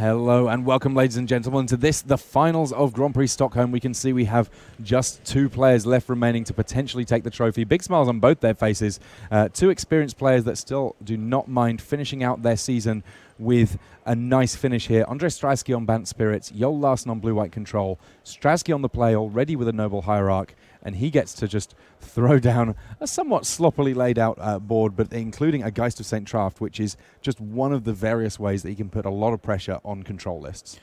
Hello and welcome, ladies and gentlemen, to the finals of Grand Prix Stockholm. We can see we have just 2 players left remaining to potentially take the trophy. Big smiles on both their faces. 2 experienced players that still do not mind finishing out their season with a nice finish here. Andre Straski on Bant Spirits, Joel Larsen on Blue-White Control. Straski on the play already with a Noble Hierarch, and he gets to just throw down a somewhat sloppily laid out board, but including a Geist of St. Traft, which is just one of the various ways that he can put a lot of pressure on control lists.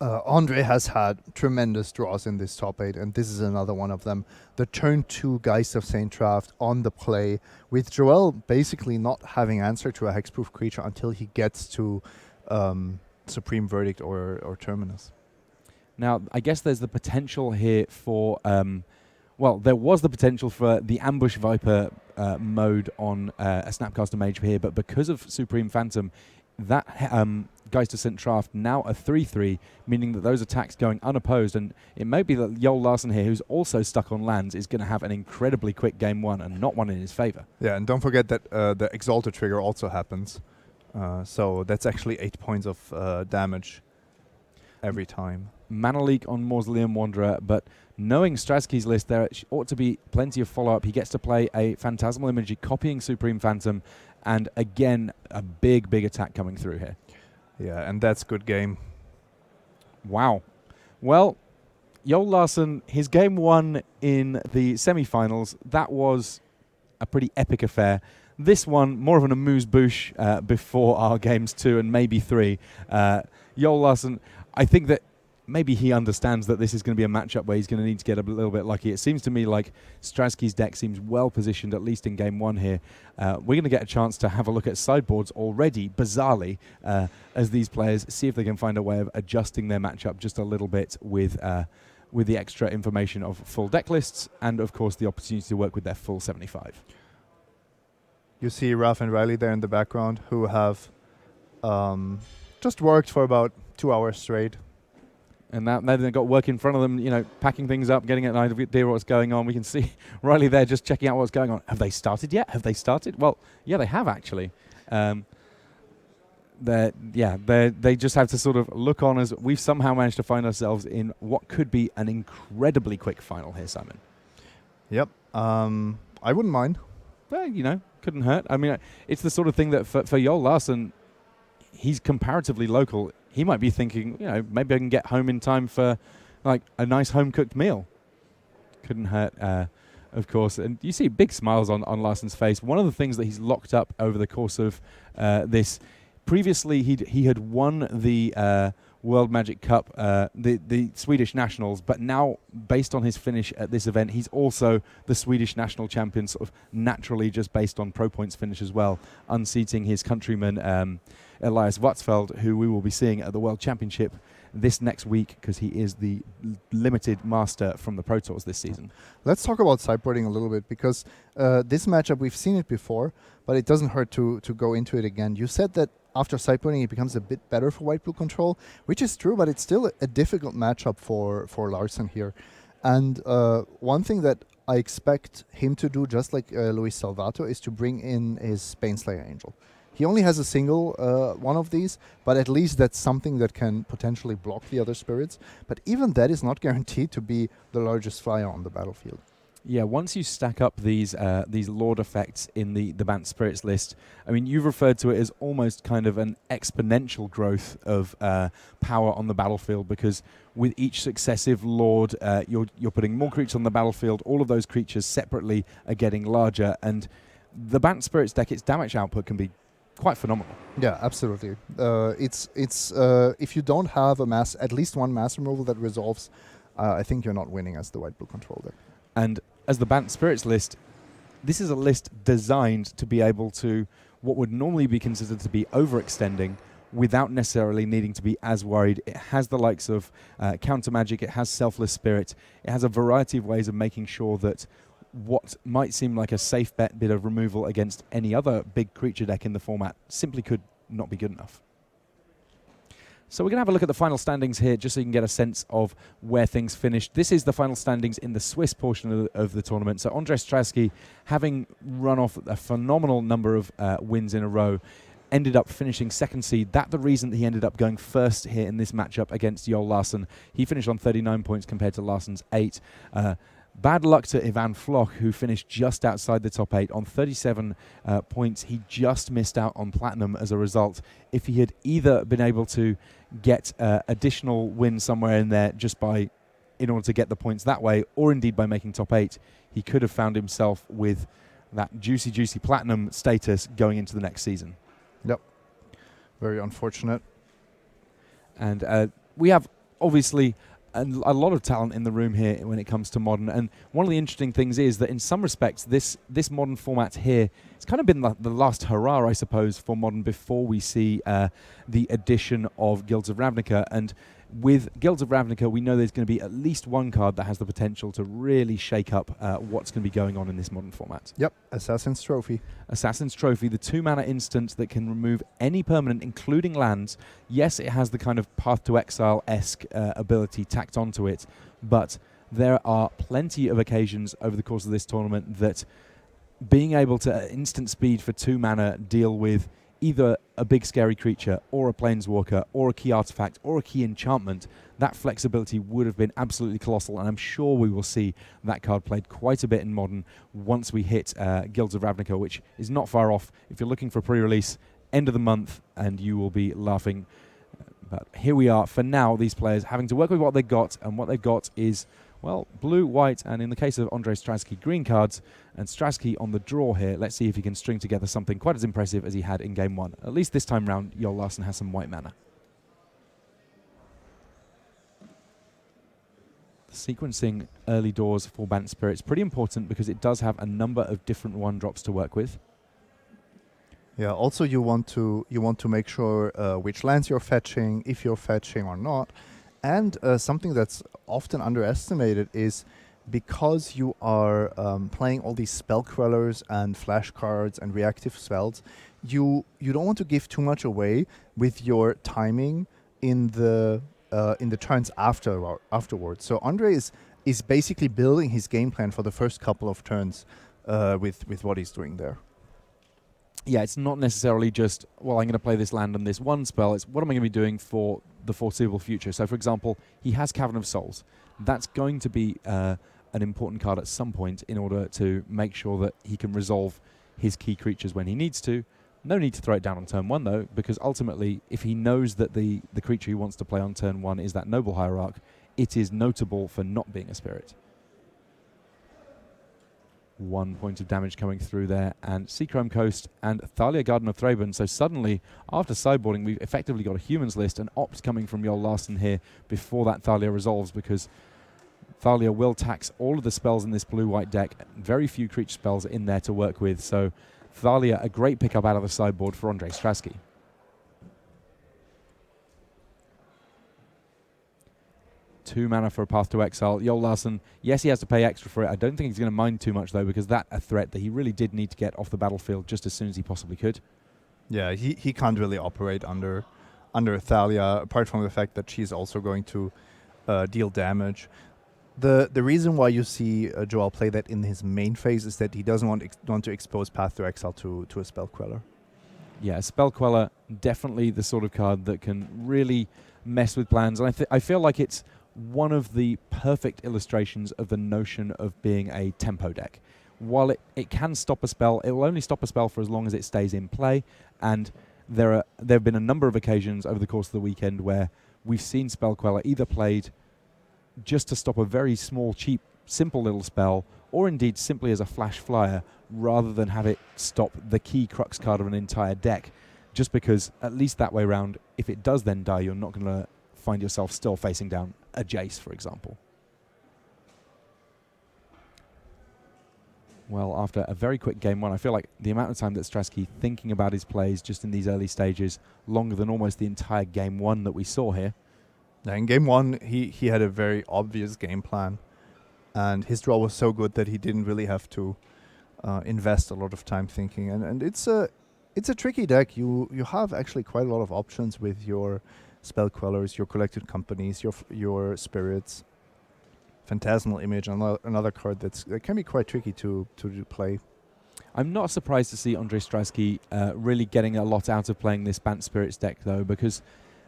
Andre has had tremendous draws in this top 8, and this is another one of them. The turn 2 Geist of St. Traft on the play, with Joel basically not having answer to a hexproof creature until he gets to Supreme Verdict or Terminus. Now, I guess there's the potential here for... there was the potential for the Ambush Viper mode on a Snapcaster Mage here, but because of Supreme Phantom, that Geist of St. Traft now a 3-3, meaning that those attacks going unopposed, and it may be that Joel Larsen here, who's also stuck on lands, is going to have an incredibly quick game 1 and not one in his favor. Yeah, and don't forget that the Exalted trigger also happens, so that's actually 8 points of damage every time. Mana Leak on Mausoleum Wanderer, but knowing Straski's list, there ought to be plenty of follow-up. He gets to play a Phantasmal Imagery copying Supreme Phantom, and again, a big attack coming through here. Yeah, and that's good game. Wow. Well, Joel Larsen, his game 1 in the semi-finals, that was a pretty epic affair. This one, more of an amuse-bouche before our games 2 and maybe 3. Joel Larsen, I think that maybe he understands that this is going to be a matchup where he's going to need to get a little bit lucky. It seems to me like Straski's deck seems well positioned, at least in game 1 here. We're going to get a chance to have a look at sideboards already, bizarrely, as these players see if they can find a way of adjusting their matchup just a little bit with the extra information of full deck lists and, of course, the opportunity to work with their full 75. You see Ralph and Riley there in the background who have just worked for about 2 hours straight. And now they've got work in front of them, packing things up, getting an idea what's going on. We can see Riley there just checking out what's going on. Have they started yet? Have they started? Well, yeah, they have actually. They just have to sort of look on as we've somehow managed to find ourselves in what could be an incredibly quick final here, Simon. Yep. I wouldn't mind. Well, couldn't hurt. I mean, it's the sort of thing that for Joel Larsen, he's comparatively local. He might be thinking, maybe I can get home in time for like a nice home-cooked meal. Couldn't hurt, of course. And you see big smiles on Larsen's face. One of the things that he's locked up over the course of this, previously he had won the World Magic Cup, the Swedish Nationals, but now, based on his finish at this event, he's also the Swedish National Champion, sort of naturally just based on pro points finish as well, unseating his countryman Elias Watzfeld, who we will be seeing at the World Championship this next week because he is the limited master from the Pro Tours this season. Let's talk about sideboarding a little bit because this matchup, we've seen it before, but it doesn't hurt to go into it again. You said that after sideboarding it becomes a bit better for white-blue control, which is true, but it's still a difficult matchup for Larsen here. And one thing that I expect him to do, just like Luis Salvato, is to bring in his Baneslayer Angel. He only has a single one of these, but at least that's something that can potentially block the other spirits. But even that is not guaranteed to be the largest flyer on the battlefield. Yeah, once you stack up these Lord effects in the Bant Spirits list, I mean, you've referred to it as almost kind of an exponential growth of power on the battlefield, because with each successive Lord, you're putting more creatures on the battlefield. All of those creatures separately are getting larger, and the Bant Spirits deck, its damage output can be quite phenomenal. Yeah, absolutely. It's if you don't have at least one mass removal that resolves, I think you're not winning as the white-blue control deck. And as the Bant Spirits list, this is a list designed to be able to, what would normally be considered to be overextending, without necessarily needing to be as worried. It has the likes of counter magic, it has selfless spirit, it has a variety of ways of making sure that what might seem like a safe bit of removal against any other big creature deck in the format simply could not be good enough. So we're going to have a look at the final standings here, just so you can get a sense of where things finished. This is the final standings in the Swiss portion of the tournament. So Andre Straski, having run off a phenomenal number of wins in a row, ended up finishing second seed. That's the reason that he ended up going first here in this matchup against Joel Larsson. He finished on 39 points compared to Larsson's 8. Bad luck to Ivan Floch, who finished just outside the top 8 on 37 points. He just missed out on platinum as a result. If he had either been able to get additional wins somewhere in there in order to get the points that way, or indeed by making top 8, he could have found himself with that juicy platinum status going into the next season. Yep. Very unfortunate. And we have obviously a lot of talent in the room here when it comes to Modern. And one of the interesting things is that in some respects, this Modern format here, it's kind of been the last hurrah, I suppose, for Modern before we see the addition of Guilds of Ravnica. And with Guilds of Ravnica, we know there's going to be at least one card that has the potential to really shake up what's going to be going on in this Modern format. Yep, Assassin's Trophy. Assassin's Trophy, the 2-mana instant that can remove any permanent, including lands. Yes, it has the kind of Path to Exile-esque ability tacked onto it, but there are plenty of occasions over the course of this tournament that being able to instant speed for 2 mana deal with either a big scary creature or a planeswalker or a key artifact or a key enchantment, that flexibility would have been absolutely colossal, and I'm sure we will see that card played quite a bit in Modern once we hit Guilds of Ravnica, which is not far off. If you're looking for a pre-release, end of the month, and you will be laughing. But here we are, for now, these players having to work with what they've got, and what they've got is, well, blue, white, and in the case of Andrei Stratsky, green cards, and Stratsky on the draw here. Let's see if he can string together something quite as impressive as he had in Game 1. At least this time round, Joel Larsson has some white mana. Sequencing early doors for Bant Spirit's pretty important because it does have a number of different 1-drops to work with. Yeah, also you want to make sure which lands you're fetching, if you're fetching or not. And something that's often underestimated is because you are playing all these spell quellers and flash cards and reactive spells, you don't want to give too much away with your timing in the turns afterwards. So Andre is basically building his game plan for the first couple of turns with what he's doing there. Yeah, it's not necessarily just, well, I'm going to play this land and this one spell. It's what am I going to be doing for the foreseeable future? So, for example, he has Cavern of Souls. That's going to be an important card at some point in order to make sure that he can resolve his key creatures when he needs to. No need to throw it down on turn 1, though, because ultimately, if he knows that the creature he wants to play on turn 1 is that Noble Hierarch, it is notable for not being a spirit. 1 point of damage coming through there, and Seachrome Coast and Thalia Garden of Thraben. So suddenly, after sideboarding, we've effectively got a humans list, an opt coming from Joel Larsson here before that Thalia resolves, because Thalia will tax all of the spells in this blue-white deck. Very few creature spells in there to work with, so Thalia, a great pickup out of the sideboard for Andrei Stratsky. Two mana for a Path to Exile. Joel Larsson, yes, he has to pay extra for it. I don't think he's going to mind too much, though, because that's a threat that he really did need to get off the battlefield just as soon as he possibly could. Yeah, he can't really operate under Thalia, apart from the fact that she's also going to deal damage. The reason why you see Joel play that in his main phase is that he doesn't want to expose Path to Exile to a Spell Queller. Yeah, Spell Queller, definitely the sort of card that can really mess with plans. And I feel like it's one of the perfect illustrations of the notion of being a tempo deck. While it can stop a spell, it will only stop a spell for as long as it stays in play, and there have been a number of occasions over the course of the weekend where we've seen Spell Queller either played just to stop a very small, cheap, simple little spell, or indeed simply as a flash flyer, rather than have it stop the key crux card of an entire deck, just because at least that way round, if it does then die, you're not going to find yourself still facing down a Jace, for example. Well, after a very quick game 1, I feel like the amount of time that Stratsky thinking about his plays just in these early stages, longer than almost the entire game 1 that we saw here. Yeah, in game 1, he had a very obvious game plan, and his draw was so good that he didn't really have to invest a lot of time thinking. And it's a tricky deck. You have actually quite a lot of options with your Spell Quellers, your Collected Companies, your Spirits. Phantasmal Image, another card that can be quite tricky to play. I'm not surprised to see Andrei Stradsky really getting a lot out of playing this Bant Spirits deck, though, because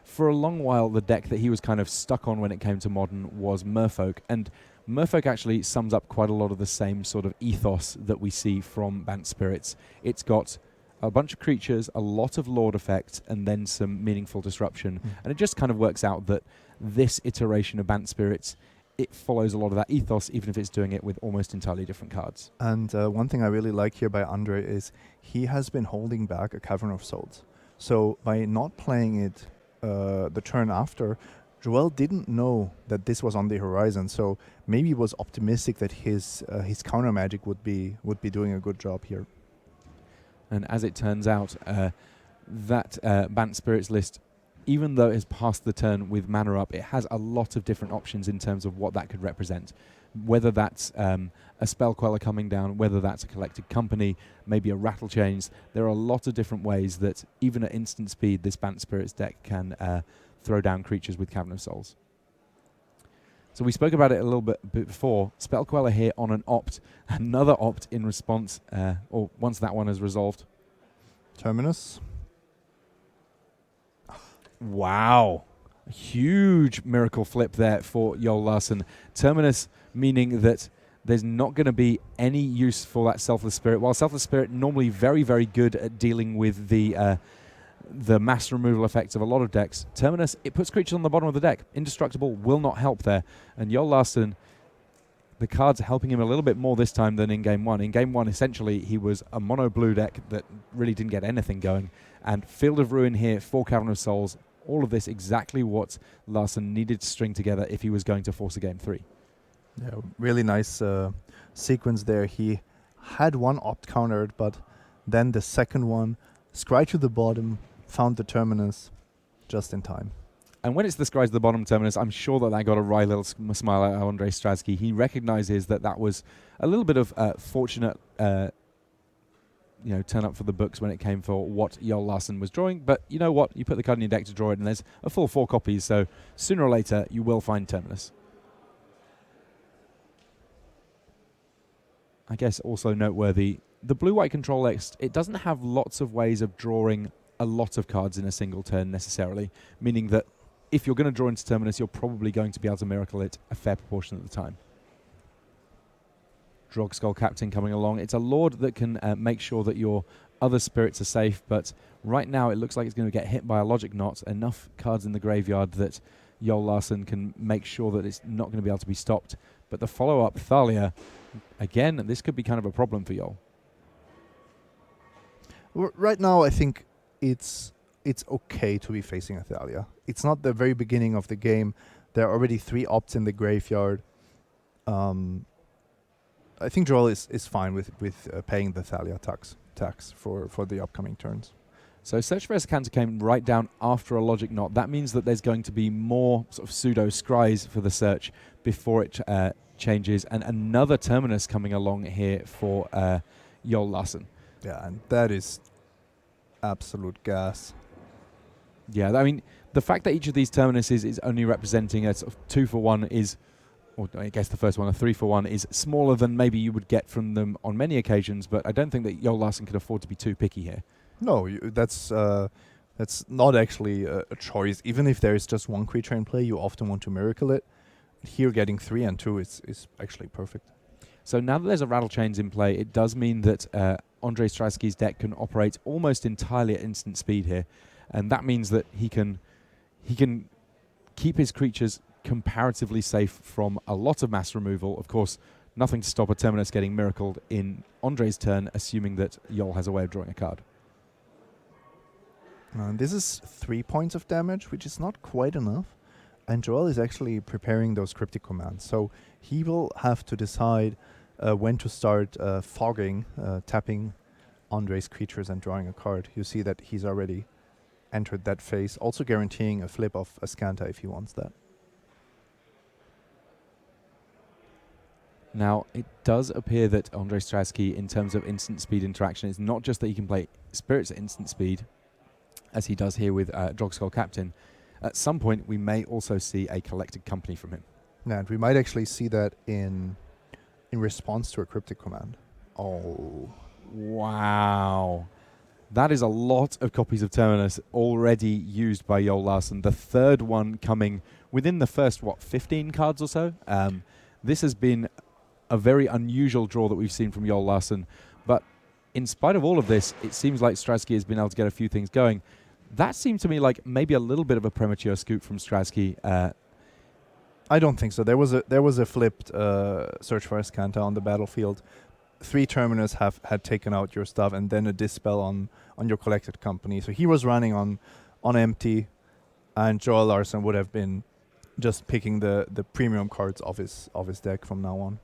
for a long while the deck that he was kind of stuck on when it came to Modern was Merfolk, and Merfolk actually sums up quite a lot of the same sort of ethos that we see from Bant Spirits. It's got a bunch of creatures, a lot of Lord effects, and then some meaningful disruption. And it just kind of works out that this iteration of Bant Spirits, it follows a lot of that ethos, even if it's doing it with almost entirely different cards. And one thing I really like here by Andre is he has been holding back a Cavern of Souls. So by not playing it the turn after, Joel didn't know that this was on the horizon. So maybe he was optimistic that his counter magic would be doing a good job here. And as it turns out, that Bant Spirits list, even though it has passed the turn with mana up, it has a lot of different options in terms of what that could represent. Whether that's a Spell Queller coming down, whether that's a Collected Company, maybe a Rattle Chains. There are a lot of different ways that, even at instant speed, this Bant Spirits deck can throw down creatures with Cavern of Souls. So we spoke about it a little bit before. Spell Queller here on an opt. Another opt in response, or once that one is resolved. Terminus. Wow. A huge miracle flip there for Joel Larsson. Terminus, meaning that there's not going to be any use for that Selfless Spirit. While Selfless Spirit normally very, very good at dealing with the mass removal effects of a lot of decks, Terminus, it puts creatures on the bottom of the deck. Indestructible will not help there. And Joel Larsson, the cards are helping him a little bit more this time than in Game 1. In Game 1, essentially, he was a mono-blue deck that really didn't get anything going. And Field of Ruin here, 4 Cavern of Souls, all of this exactly what Larsson needed to string together if he was going to force a Game 3. Yeah, really nice sequence there. He had one opt countered, but then the second one, scry to the bottom, found the Terminus just in time. And when it's the scry to the bottom Terminus, I'm sure that got a wry little smile at Andrei Stradsky. He recognizes that was a little bit of fortunate turn up for the books when it came for what Joel Larsson was drawing. But you know what? You put the card in your deck to draw it, and there's a full 4 copies, so sooner or later you will find Terminus. I guess also noteworthy, the blue-white control list, it doesn't have lots of ways of drawing a lot of cards in a single turn necessarily, meaning that if you're going to draw into Terminus, you're probably going to be able to miracle it a fair proportion of the time. Drogskull Captain coming along. It's a Lord that can make sure that your other spirits are safe, but right now it looks like it's going to get hit by a Logic Knot. Enough cards in the graveyard that Joel Larsson can make sure that it's not going to be able to be stopped. But the follow-up, Thalia, again, this could be kind of a problem for Joel. Right now, I think it's okay to be facing a Thalia. It's not the very beginning of the game. There are already 3 opts in the graveyard. I think Joel is fine with paying the Thalia tax for the upcoming turns. So Search for Escanter came right down after a Logic Knot. That means that there's going to be more sort of pseudo scries for the search before it changes, and another Terminus coming along here for Joel Larsson. Yeah, and that is absolute gas. Yeah, I mean, the fact that each of these Terminuses is only representing a sort of 2-for-1 is, or I guess the first one, a 3-for-1, is smaller than maybe you would get from them on many occasions, but I don't think that Joel Larsson can afford to be too picky here. No, that's not actually a choice. Even if there is just one creature in play, you often want to miracle it. Here, getting 3 and 2 is actually perfect. So now that there's a Rattle Chains in play, it does mean that Andrei Stradsky's deck can operate almost entirely at instant speed here, and that means that he can keep his creatures comparatively safe from a lot of mass removal. Of course, nothing to stop a Terminus getting miracled in Andrei's turn, assuming that Joel has a way of drawing a card. This is 3 points of damage, which is not quite enough. And Joel is actually preparing those cryptic commands. So he will have to decide when to start fogging, tapping Andrei's creatures and drawing a card. You see that he's already entered that phase, also guaranteeing a flip of Ascanta if he wants that. Now, it does appear that Andrei Stradsky, in terms of instant speed interaction, it's not just that he can play spirits at instant speed, as he does here with Drogskull Captain. At some point, we may also see a Collected Company from him. Yeah, and we might actually see that in response to a cryptic command. Oh, Wow. That is a lot of copies of Terminus already used by Joel Larsen. The third one coming within the first, 15 cards or so? This has been a very unusual draw that we've seen from Joel Larsen. But in spite of all of this, it seems like Stratsky has been able to get a few things going. That seemed to me like maybe a little bit of a premature scoop from Stratsky. I don't think so. There was a flipped Search for Escanta on the battlefield. 3 Terminus had taken out your stuff, and then a Dispel on your collected company. So he was running on empty, and Joel Larsen would have been just picking the premium cards of his deck from now on.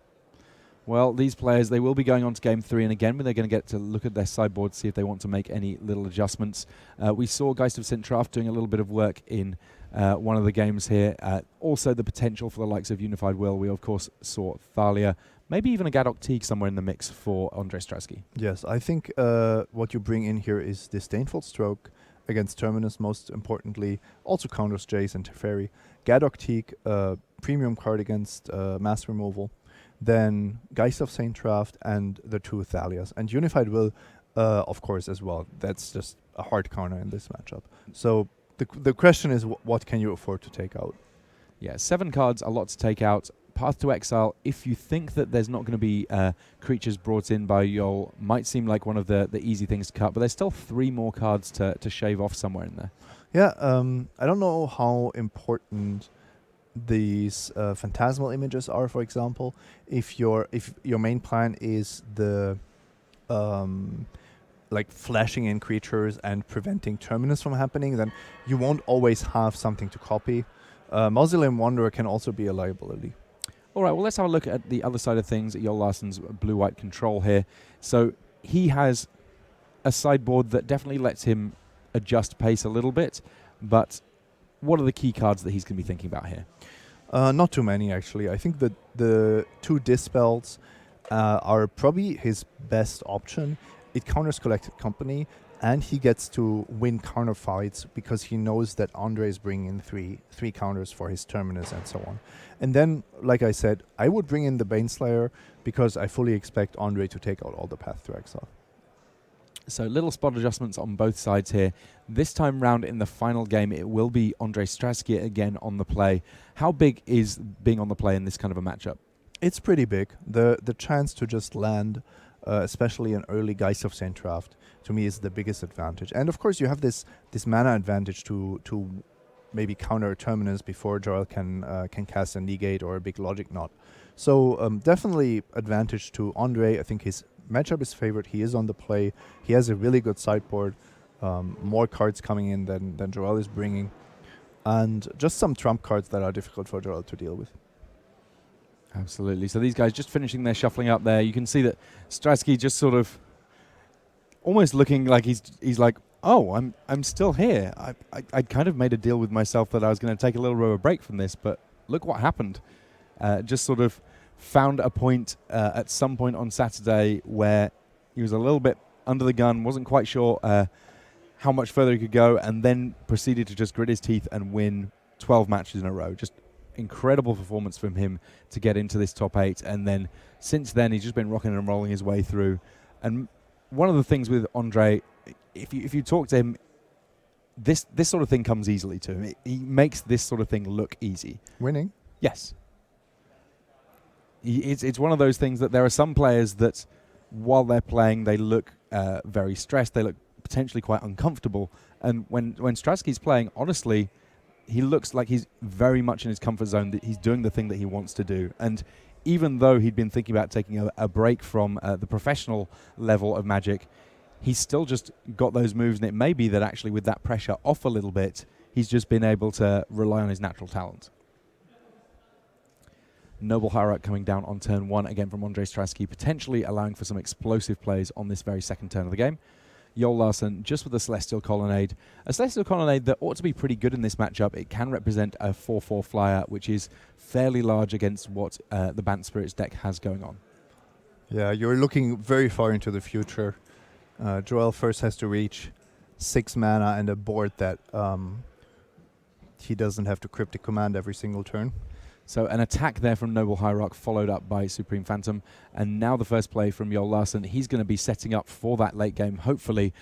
Well, these players, they will be going on to Game 3, and again, they're going to get to look at their sideboard, see if they want to make any little adjustments. We saw Geist of Sintrath doing a little bit of work in one of the games here. Also, the potential for the likes of Unified Will. We, of course, saw Thalia, maybe even a Gadok Teague somewhere in the mix for Andrei Stratsky. Yes, I think what you bring in here is Disdainful Stroke against Terminus, most importantly. Also counters Jace and Teferi. Gadok Teague, premium card against mass removal. Then Geist of Saint Traft and the 2 Thalias. And Unified Will, of course, as well. That's just a hard counter in this matchup. So the question is, what can you afford to take out? Yeah, 7 cards, a lot to take out. Path to Exile, if you think that there's not going to be creatures brought in by Joel, might seem like one of the easy things to cut, but there's still 3 more cards to shave off somewhere in there. Yeah, I don't know how important these phantasmal images are, for example. If your main plan is the like flashing in creatures and preventing Terminus from happening, then you won't always have something to copy. Mausoleum Wanderer can also be a liability. All right, well, let's have a look at the other side of things, at Joel Larsen's blue-white control here. So he has a sideboard that definitely lets him adjust pace a little bit, but what are the key cards that he's going to be thinking about here? Not too many, actually. I think that the 2 Dispels are probably his best option. It counters Collected Company, and he gets to win counter fights because he knows that Andre is bringing in three counters for his Terminus and so on. And then, like I said, I would bring in the Baneslayer because I fully expect Andre to take out all the Path to Exile. So little spot adjustments on both sides here. This time round in the final game, it will be Andrei Stratsky again on the play. How big is being on the play in this kind of a matchup? It's pretty big. The chance to just land, especially an early Geist of Saint Traft, to me is the biggest advantage. And of course, you have this mana advantage to maybe counter a Terminus before Joel can cast a Negate or a big Logic Knot. So definitely advantage to Andre. I think his matchup is favored. He is on the play. He has a really good sideboard. More cards coming in than Joel is bringing. And just some trump cards that are difficult for Joel to deal with. Absolutely. So these guys just finishing their shuffling up there. You can see that Stratsky just sort of almost looking like he's like, oh, I'm still here. I kind of made a deal with myself that I was going to take a little bit of a break from this, but look what happened. Just sort of found a point at some point on Saturday where he was a little bit under the gun, wasn't quite sure how much further he could go, and then proceeded to just grit his teeth and win 12 matches in a row. Just incredible performance from him to get into this top 8, and then since then he's just been rocking and rolling his way through. And one of the things with Andre, if you talk to him, this sort of thing comes easily to him. He makes this sort of thing look easy. Winning? Yes. It's one of those things that there are some players that, while they're playing, they look very stressed. They look potentially quite uncomfortable. And when Stratsky's playing, honestly, he looks like he's very much in his comfort zone, that he's doing the thing that he wants to do. And even though he'd been thinking about taking a break from the professional level of Magic, he's still just got those moves. And it may be that actually with that pressure off a little bit, he's just been able to rely on his natural talent. Noble Hierarch coming down on turn 1 again from Andrei Stratsky, potentially allowing for some explosive plays on this very second turn of the game. Joel Larsen just with a Celestial Colonnade. A Celestial Colonnade that ought to be pretty good in this matchup. It can represent a 4/4 flyer, which is fairly large against what the Bant Spirits deck has going on. Yeah, you're looking very far into the future. Joel first has to reach 6 mana and a board that he doesn't have to cryptic command every single turn. So an attack there from Noble Hierarch, followed up by Supreme Phantom. And now the first play from Joel Larsen. He's going to be setting up for that late game, hopefully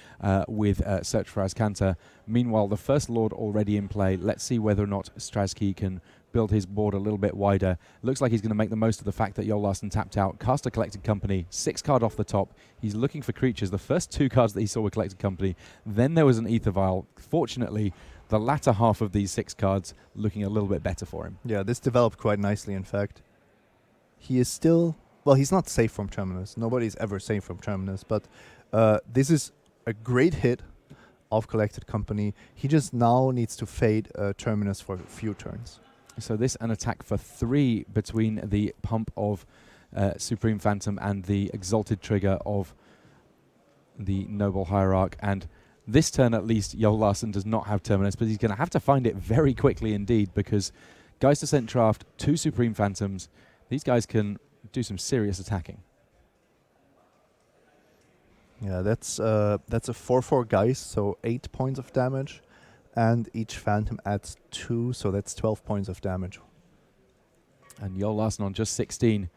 with Search for Azcanta. Meanwhile, the First Lord already in play. Let's see whether or not Straczky can build his board a little bit wider. Looks like he's going to make the most of the fact that Joel Larsen tapped out. Cast a Collected Company, 6 card off the top. He's looking for creatures. The first 2 cards that he saw were Collected Company. Then there was an Ether Vial. Fortunately, the latter half of these 6 cards looking a little bit better for him. Yeah, this developed quite nicely, in fact. He is still... Well, he's not safe from Terminus. Nobody's ever safe from Terminus, but this is a great hit of Collected Company. He just now needs to fade Terminus for a few turns. So this an attack for 3 between the pump of Supreme Phantom and the Exalted Trigger of the Noble Hierarch. And this turn, at least, Joel Larsen does not have Terminus, but he's going to have to find it very quickly indeed, because Geist Descent Draft, 2 Supreme Phantoms. These guys can do some serious attacking. Yeah, that's a 4/4 Geist, so 8 points of damage, and each Phantom adds 2, so that's 12 points of damage. And Joel Larsen on just 16.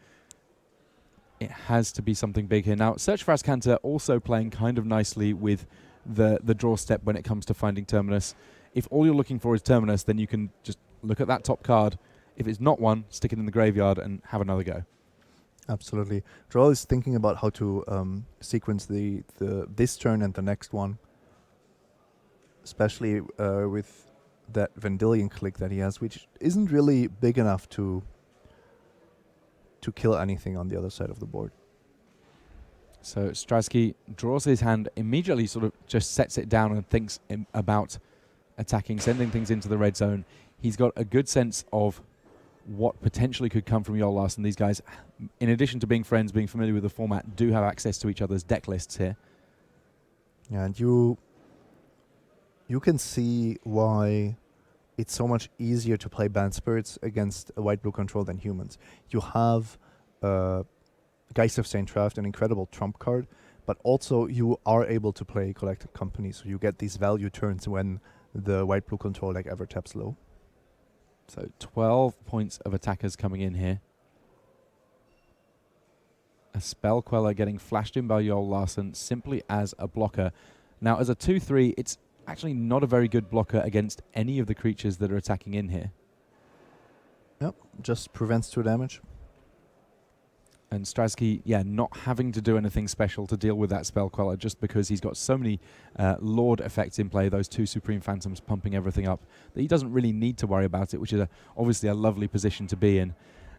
It has to be something big here. Now, Search for Azcanta also playing kind of nicely with the draw step when it comes to finding Terminus. If all you're looking for is Terminus, then you can just look at that top card. If it's not one, stick it in the graveyard and have another go. Absolutely. Joel is thinking about how to sequence this turn and the next one, especially with that Vendilion click that he has, which isn't really big enough to kill anything on the other side of the board. So Straczky draws his hand, immediately sort of just sets it down and thinks about attacking, sending things into the red zone. He's got a good sense of what potentially could come from Joel Larsen. These guys, in addition to being friends, being familiar with the format, do have access to each other's deck lists here. Yeah, and you can see why it's so much easier to play Banned Spirits against a white-blue control than humans. You have Geist of Saint Draft, an incredible trump card, but also you are able to play Collected Company, so you get these value turns when the white-blue control deck ever taps low. So 12 points of attackers coming in here. A Spell Queller getting flashed in by Joel Larsen simply as a blocker. Now, as a 2/3, it's actually not a very good blocker against any of the creatures that are attacking in here. Yep, just prevents 2 damage. And Straczky, yeah, not having to do anything special to deal with that Spell Queller, just because he's got so many Lord effects in play, those 2 Supreme Phantoms pumping everything up, that he doesn't really need to worry about it, which is obviously a lovely position to be in.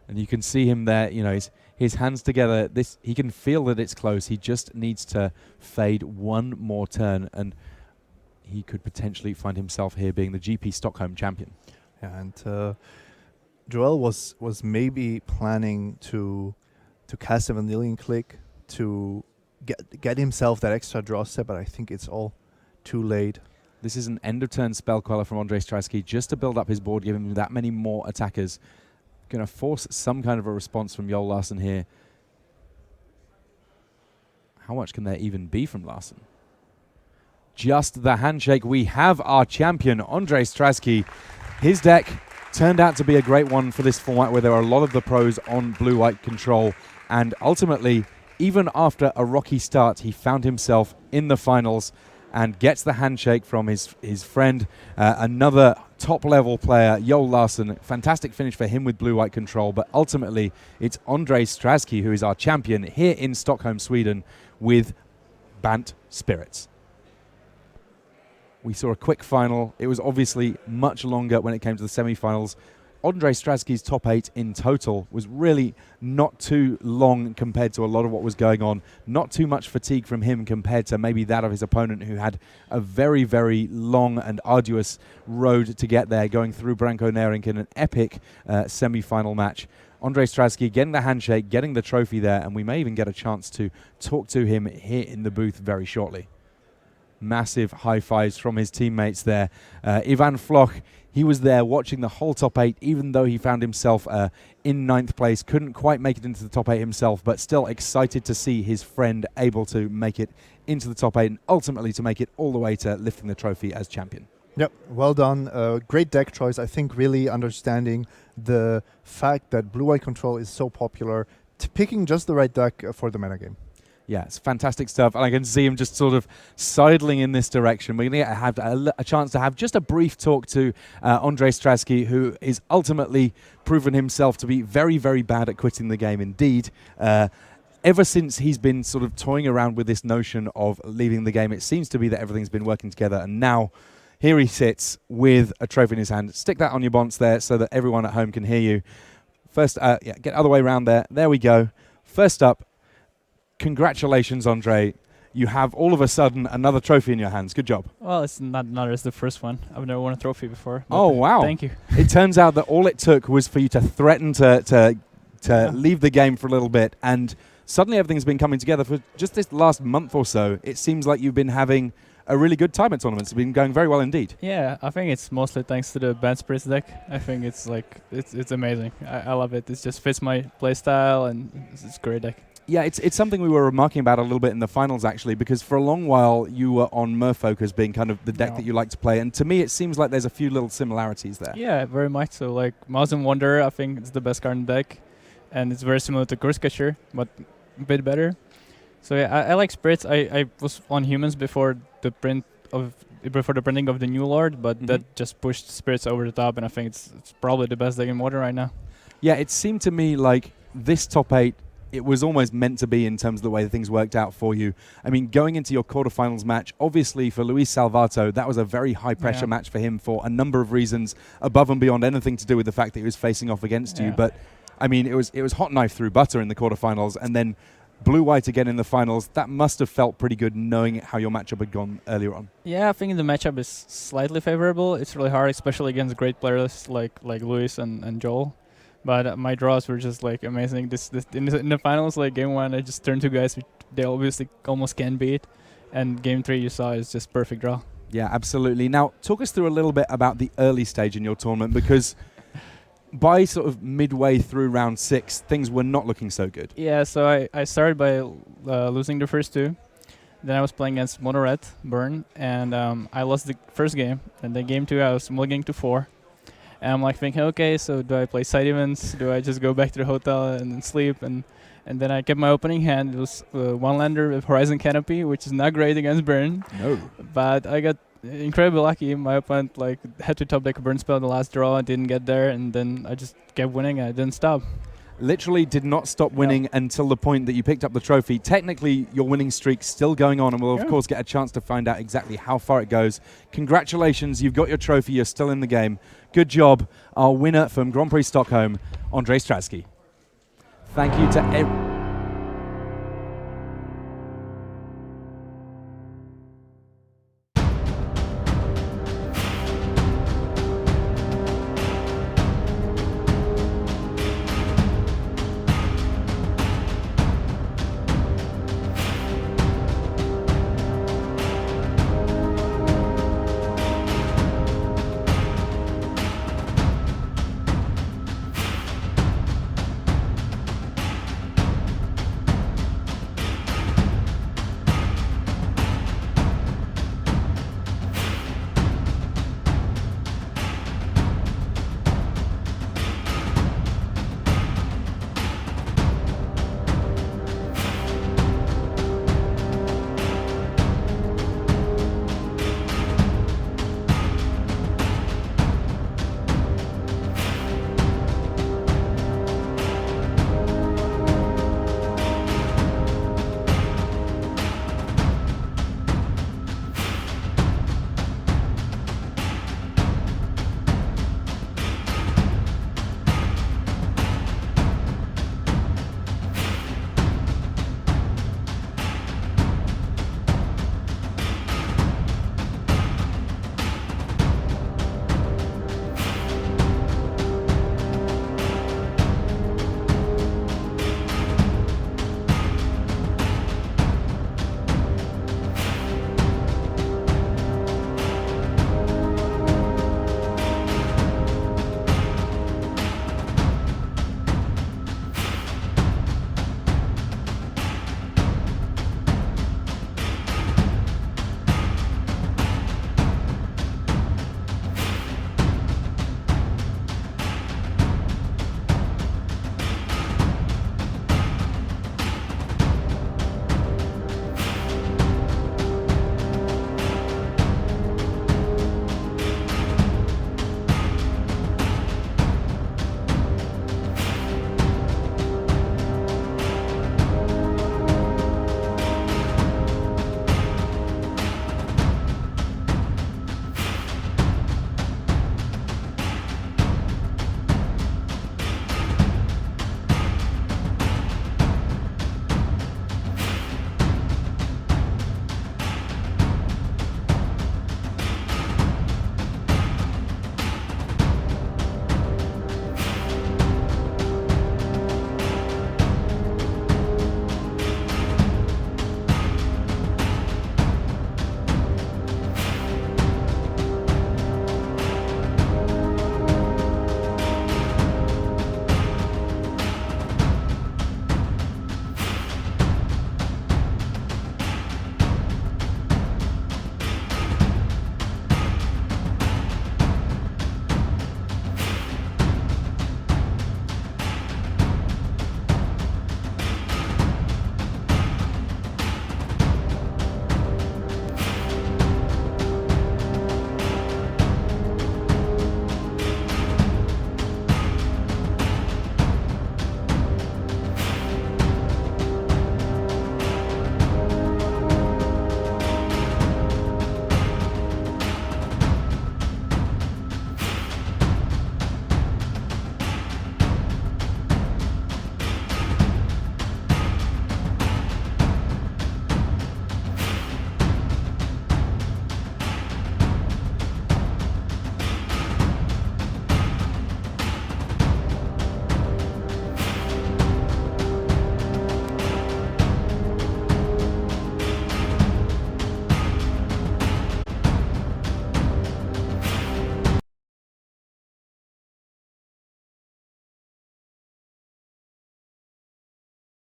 And you can see him there, you know, his hands together. He can feel that it's close. He just needs to fade one more turn, and he could potentially find himself here being the GP Stockholm champion. Yeah, and Joel was maybe planning to cast a Vendilion click to get himself that extra draw step, but I think it's all too late. This is an end-of-turn Spell Queller from Andrei Straczky just to build up his board, give him that many more attackers. Going to force some kind of a response from Joel Larsen here. How much can there even be from Larsen? Just the handshake. We have our champion, Andrei Straczky. His deck turned out to be a great one for this format, where there are a lot of the pros on blue-white control. And ultimately, even after a rocky start, he found himself in the finals and gets the handshake from his friend, another top-level player, Joel Larsen. Fantastic finish for him with blue-white control, but ultimately it's Andrei Straczky who is our champion here in Stockholm, Sweden, with Bant Spirits. We saw a quick final. It was obviously much longer when it came to the semi-finals. Andrei Straczky's top 8 in total was really not too long compared to a lot of what was going on. Not too much fatigue from him compared to maybe that of his opponent, who had a very, very long and arduous road to get there, going through Branko Nerink in an epic semi-final match. Andrei Straczky getting the handshake, getting the trophy there, and we may even get a chance to talk to him here in the booth very shortly. Massive high fives from his teammates there. Ivan Floch, he was there watching the whole top 8, even though he found himself in 9th place. Couldn't quite make it into the top 8 himself, but still excited to see his friend able to make it into the top 8 and ultimately to make it all the way to lifting the trophy as champion. Yep, well done. Great deck choice. I think really understanding the fact that blue-white control is so popular, picking just the right deck for the metagame. Yeah, it's fantastic stuff. And I can see him just sort of sidling in this direction. We're going to have a chance to have just a brief talk to Andrzej Straski, who is ultimately proven himself to be very, very bad at quitting the game indeed. Ever since he's been sort of toying around with this notion of leaving the game, it seems to be that everything's been working together. And now here he sits with a trophy in his hand. Stick that on your bonce there so that everyone at home can hear you. First, get the other way around there. There we go. First up, congratulations, Andre. You have all of a sudden another trophy in your hands. Good job. Well, it's not another, it's the first one. I've never won a trophy before. Oh, wow. Thank you. It turns out that all it took was for you to threaten to leave the game for a little bit, and suddenly everything's been coming together for just this last month or so. It seems like you've been having a really good time at tournaments. It's been going very well indeed. Yeah, I think it's mostly thanks to the Bad Spirits deck. I think it's like, it's amazing. I love it. It just fits my playstyle, and it's a great deck. Yeah, it's something we were remarking about a little bit in the finals, actually, because for a long while you were on Merfolk as being kind of the deck that you like to play, and to me it seems like there's a few little similarities there. Yeah, very much so. Like, Mouse and Wonder, I think it's the best card in the deck, and it's very similar to Curse Catcher, but a bit better. So yeah, I like Spirits. I was on Humans before the printing of the New Lord, but that just pushed Spirits over the top, and I think it's probably the best deck in Modern right now. Yeah, it seemed to me like this top 8, it was almost meant to be in terms of the way things worked out for you. I mean, going into your quarterfinals match, obviously for Luis Salvato, that was a very high-pressure match for him for a number of reasons, above and beyond anything to do with the fact that he was facing off against you. But, I mean, it was hot knife through butter in the quarterfinals, and then blue-white again in the finals. That must have felt pretty good knowing how your matchup had gone earlier on. Yeah, I think the matchup is slightly favorable. It's really hard, especially against great players like Luis and Joel. But my draws were just like amazing. In the finals, like game 1, I just turned 2 guys they obviously almost can't beat, and game 3 you saw is just perfect draw. Yeah, absolutely. Now, talk us through a little bit about the early stage in your tournament, because by sort of midway through round 6, things were not looking so good. Yeah, so I started by losing the first 2. Then I was playing against Mono Red, Burn, and I lost the first game. And then game 2, I was mulliganing to 4. And I'm like thinking, okay, so do I play side events? Do I just go back to the hotel and sleep? And then I kept my opening hand. It was one lander with Horizon Canopy, which is not great against Burn. No. But I got incredibly lucky. My opponent had to top deck a Burn spell in the last draw. I didn't get there, and then I just kept winning. And I didn't stop. Literally did not stop winning until the point that you picked up the trophy. Technically, your winning streak's still going on, and we'll, of course, get a chance to find out exactly how far it goes. Congratulations, you've got your trophy. You're still in the game. Good job. Our winner from Grand Prix Stockholm, Andrzej Straski. Thank you to everyone.